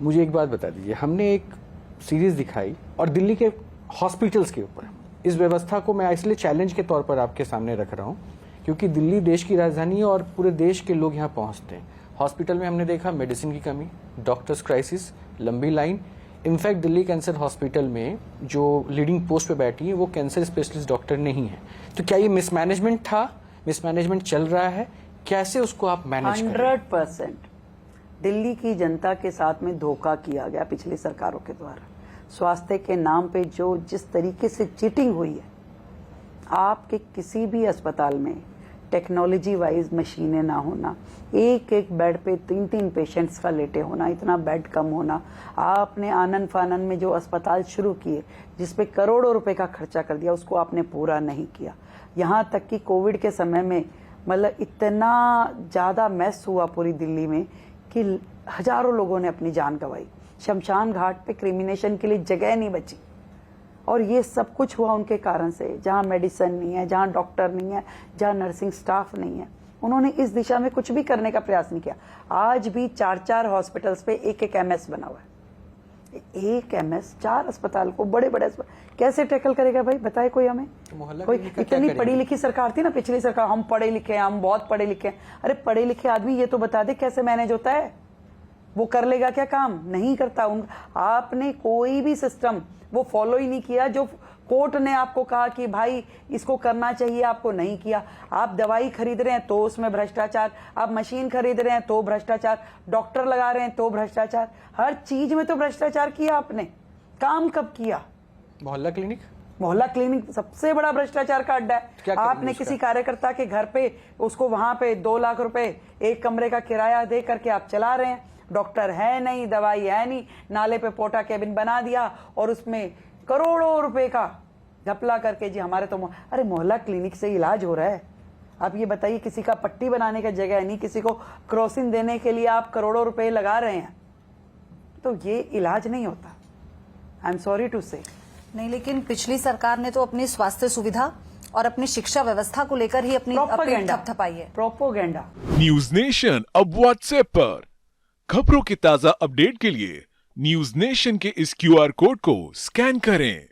मुझे एक बात बता दीजिए, हमने एक सीरीज दिखाई और दिल्ली के हॉस्पिटल्स के ऊपर इस व्यवस्था को मैं इसलिए चैलेंज के तौर पर आपके सामने रख रहा हूँ क्योंकि दिल्ली देश की राजधानी है और पूरे देश के लोग यहाँ पहुँचते हैं। हॉस्पिटल में हमने देखा मेडिसिन की कमी, डॉक्टर्स क्राइसिस, लंबी line. In fact Delhi cancer hospital में जो लीडिंग पोस्ट पे बैठी है वो कैंसर स्पेशलिस्ट डॉक्टर नहीं है। तो क्या ये मिसमैनेजमेंट था, मिसमैनेजमेंट चल रहा है, कैसे उसको आप मैनेज करें? 100% दिल्ली की जनता के साथ में धोखा किया गया पिछली सरकारों के द्वारा। स्वास्थ्य के नाम पे जो जिस तरीके से चीटिंग हुई है, आपके किसी भी अस्पताल में टेक्नोलॉजी वाइज मशीनें ना होना, एक एक बेड पे 3-3 पेशेंट्स का लेटे होना, इतना बेड कम होना, आपने आनन फानन में जो अस्पताल शुरू किए जिसपे करोड़ों रुपए का खर्चा कर दिया, उसको आपने पूरा नहीं किया। यहाँ तक कि कोविड के समय में मतलब इतना ज़्यादा मैस हुआ पूरी दिल्ली में कि हजारों लोगों ने अपनी जान गंवाई। शमशान घाट पे क्रिमिनेशन के लिए जगह नहीं बची और ये सब कुछ हुआ उनके कारण से। जहाँ मेडिसिन नहीं है, जहाँ डॉक्टर नहीं है, जहाँ नर्सिंग स्टाफ नहीं है, उन्होंने इस दिशा में कुछ भी करने का प्रयास नहीं किया। आज भी 4-4 हॉस्पिटल्स पे एक एमएस बना हुआ है। एक एमएस 4 अस्पताल को, बड़े बड़े अस्पताल कैसे टैकल करेगा भाई, बताए कोई हमें? कोई इतनी पढ़ी लिखी सरकार थी ना पिछली सरकार, हम पढ़े लिखे हैं, हम बहुत पढ़े लिखे हैं। अरे पढ़े लिखे आदमी ये तो बता दे कैसे मैनेज होता है, वो कर लेगा क्या काम? नहीं करता। आपने कोई भी सिस्टम वो फॉलो ही नहीं किया जो कोर्ट ने आपको कहा कि भाई इसको करना चाहिए, आपको नहीं किया। आप दवाई खरीद रहे हैं तो उसमें भ्रष्टाचार, आप मशीन खरीद रहे हैं तो भ्रष्टाचार, डॉक्टर लगा रहे हैं तो भ्रष्टाचार, हर चीज में तो भ्रष्टाचार किया आपने। काम कब किया? मोहल्ला क्लिनिक, मोहल्ला क्लिनिक सबसे बड़ा भ्रष्टाचार का अड्डा है। आपने किसी कार्यकर्ता के घर पे उसको वहां पे 2 लाख रुपए एक कमरे का किराया दे करके आप चला रहे हैं। डॉक्टर है नहीं, दवाई है नहीं, नाले पे पोटा केबिन बना दिया और उसमें करोड़ों रुपए का घपला करके जी हमारे तो अरे मोहल्ला क्लिनिक से इलाज हो रहा है। आप ये बताइए, किसी का पट्टी बनाने का जगह नहीं, किसी को क्रॉसिंग देने के लिए आप करोड़ों रुपए लगा रहे हैं, तो ये इलाज नहीं होता। आई एम सॉरी टू से। नहीं, लेकिन पिछली सरकार ने तो अपनी स्वास्थ्य सुविधा और अपनी शिक्षा व्यवस्था को लेकर ही अपनी थपथपाई है। प्रोपोगेंडा। न्यूज नेशन अब व्हाट्सएप पर खबरों के ताजा अपडेट के लिए न्यूज नेशन के इस क्यूआर कोड को स्कैन करें।